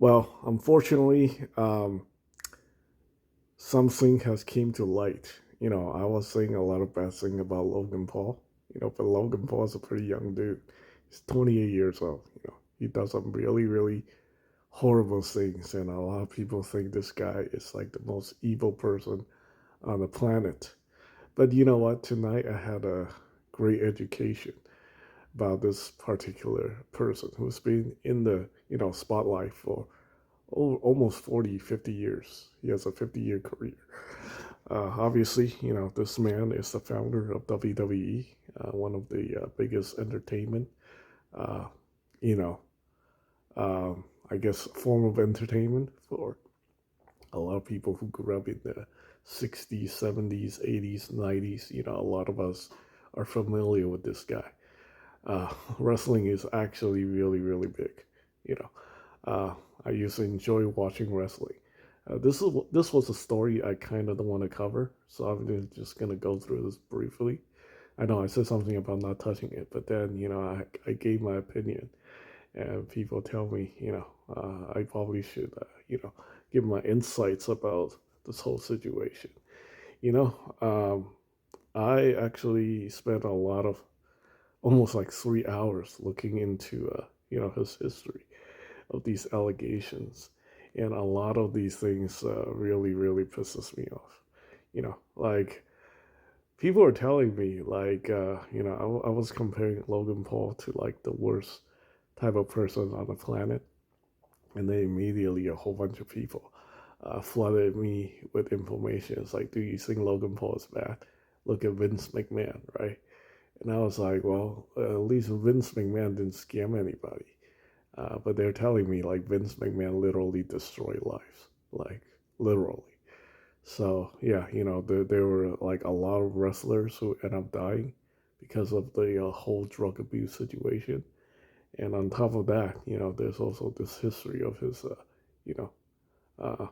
Well, unfortunately, something has came to light. I was saying a lot of bad things about Logan Paul. But Logan Paul is a pretty young dude. He's 28 years old. He does some really, really horrible things, and a lot of people think this guy is like the most evil person on the planet. But you know what? Tonight I had a great education about this particular person who's been in the spotlight for almost 40, 50 years. He has a 50-year career. Obviously, this man is the founder of WWE, one of the biggest entertainment, uh, you know, I guess, form of entertainment for a lot of people who grew up in the 60s, 70s, 80s, 90s. A lot of us are familiar with this guy. Wrestling is actually really, really big. You know, I used to enjoy watching wrestling. This was a story I kind of don't want to cover, so I'm just gonna go through this briefly. I know I said something about not touching it, but then I gave my opinion, and people tell me I probably should give my insights about this whole situation. You know, I actually spent a lot of almost like 3 hours looking into his history of these allegations, and a lot of these things really really pisses me off. Like people are telling me like I was comparing Logan Paul to like the worst type of person on the planet, and then immediately a whole bunch of people flooded me with information. It's like, do you think Logan Paul is bad? Look at Vince McMahon, right? And I was like, well, at least Vince McMahon didn't scam anybody. But they're telling me like Vince McMahon literally destroyed lives, like literally. So yeah, there were like a lot of wrestlers who end up dying because of the whole drug abuse situation. And on top of that, there's also this history of his, you know, uh,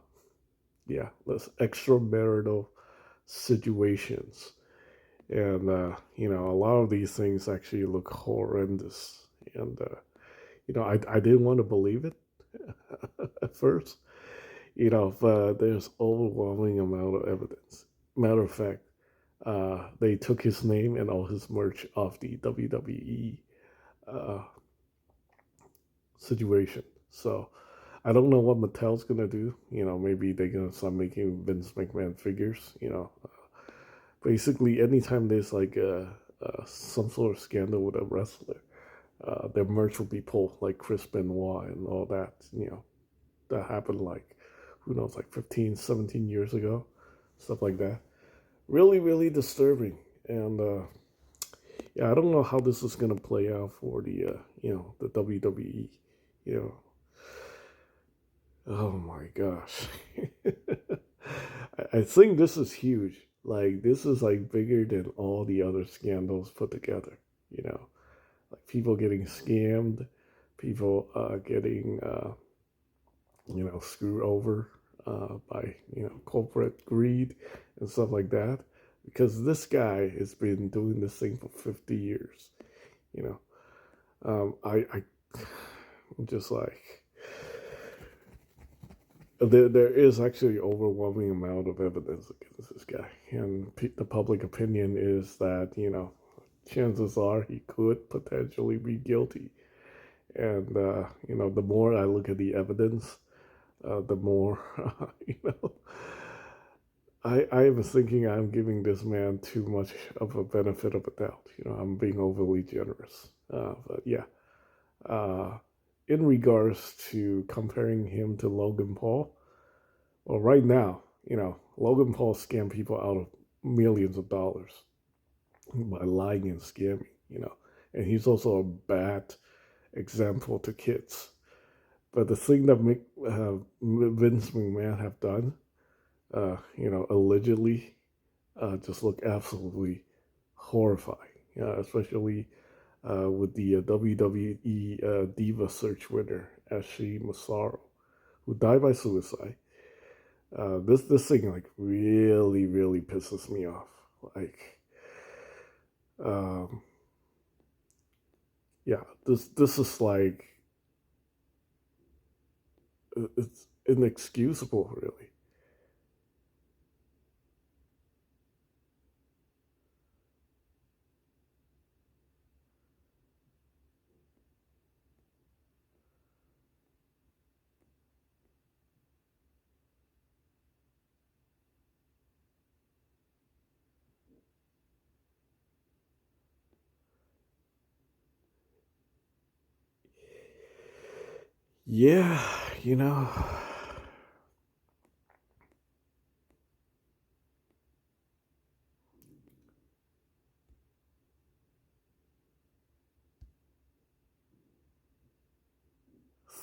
yeah, this extramarital situations. And, a lot of these things actually look horrendous. And, I didn't want to believe it at first, but there's overwhelming amount of evidence. Matter of fact, they took his name and all his merch off the WWE uh, situation. So I don't know what Mattel's gonna do. Maybe they're gonna start making Vince McMahon figures. Basically anytime there's like some sort of scandal with a wrestler, their merch will be pulled, like Chris Benoit and all that. That happened like who knows, like 15, 17 years ago, stuff like that. Really, really disturbing. And yeah, I don't know how this is gonna play out for the WWE. You know, Oh my gosh. I think this is huge. Like this is like bigger than all the other scandals put together, you know. Like people getting scammed, people getting screwed over by corporate greed and stuff like that. Because this guy has been doing this thing for 50 years, you know. I'm just like there is actually overwhelming amount of evidence against this guy, and the public opinion is that chances are he could potentially be guilty. And the more I look at the evidence, the more you know. I was thinking I'm giving this man too much of a benefit of a doubt. I'm being overly generous. But yeah, uh, in regards to comparing him to Logan Paul, well, right now, Logan Paul scammed people out of millions of dollars by lying and scamming, and he's also a bad example to kids. But the thing that Vince McMahon have done, allegedly, just look absolutely horrifying, especially with the WWE Diva Search winner, Ashley Massaro, who died by suicide. This thing like really really pisses me off. Like, um, yeah, this is like it's inexcusable, really. Yeah, you know,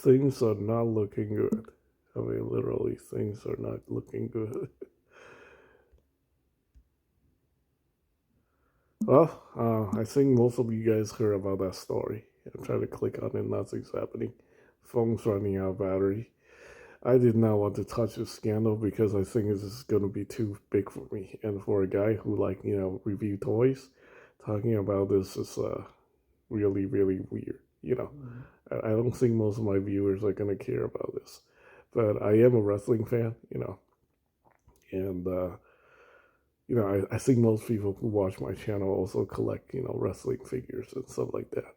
things are not looking good. I mean, literally, things are not looking good. Well, I think most of you guys heard about that story. I'm trying to click on it, nothing's happening. Phone's running out of battery. I did not want to touch this scandal because I think this is going to be too big for me. And for a guy who, like, review toys, talking about this is really, really weird. I don't think most of my viewers are going to care about this. But I am a wrestling fan, and I think most people who watch my channel also collect, wrestling figures and stuff like that.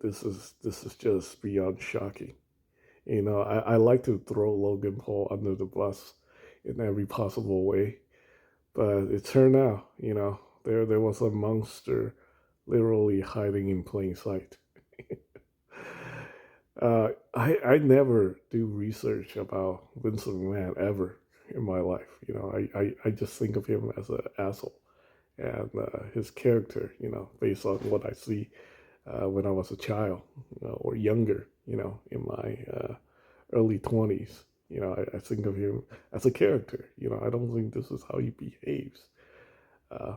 This is just beyond shocking. I like to throw Logan Paul under the bus in every possible way, but it turned out, there was a monster literally hiding in plain sight. I never do research about Vincent McMahon ever in my life. I just think of him as an asshole and his character, based on what I see when I was a child, or younger, in my early 20s. I think of him as a character. I don't think this is how he behaves. Uh,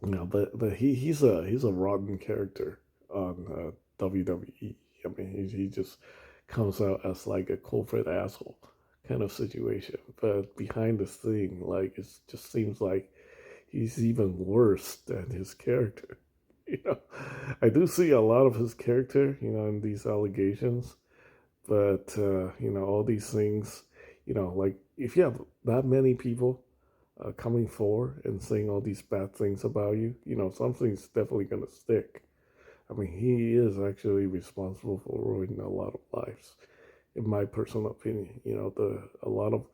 but he's a rotten character on WWE. I mean, he just comes out as like a corporate asshole kind of situation. But behind the thing, like it just seems like he's even worse than his character. You know, I do see a lot of his character, in these allegations, but all these things, like if you have that many people coming forward and saying all these bad things about you, something's definitely gonna stick. I mean, he is actually responsible for ruining a lot of lives, in my personal opinion. A lot of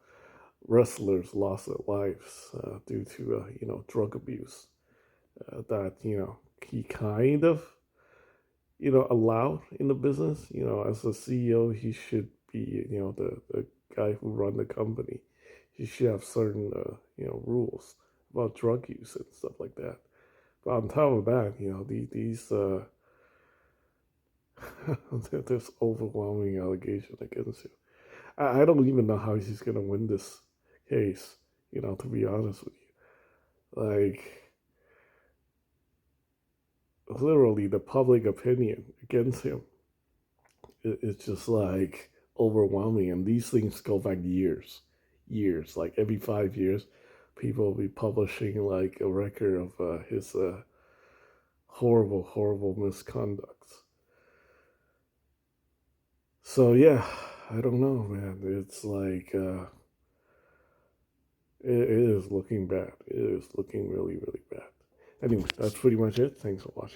wrestlers lost their lives due to drug abuse that he kind of allowed in the business. As a CEO, he should be the guy who run the company. He should have certain rules about drug use and stuff like that. But on top of that, these there's overwhelming allegation against him. I don't even know how he's gonna win this case. To be honest with you, like literally the public opinion against him it's just like overwhelming. And these things go back years. Like every 5 years, people will be publishing like a record of his horrible, horrible misconducts. So yeah, I don't know, man. It's like it is looking bad. It is looking really, really bad. Anyway, that's pretty much it. Thanks for watching.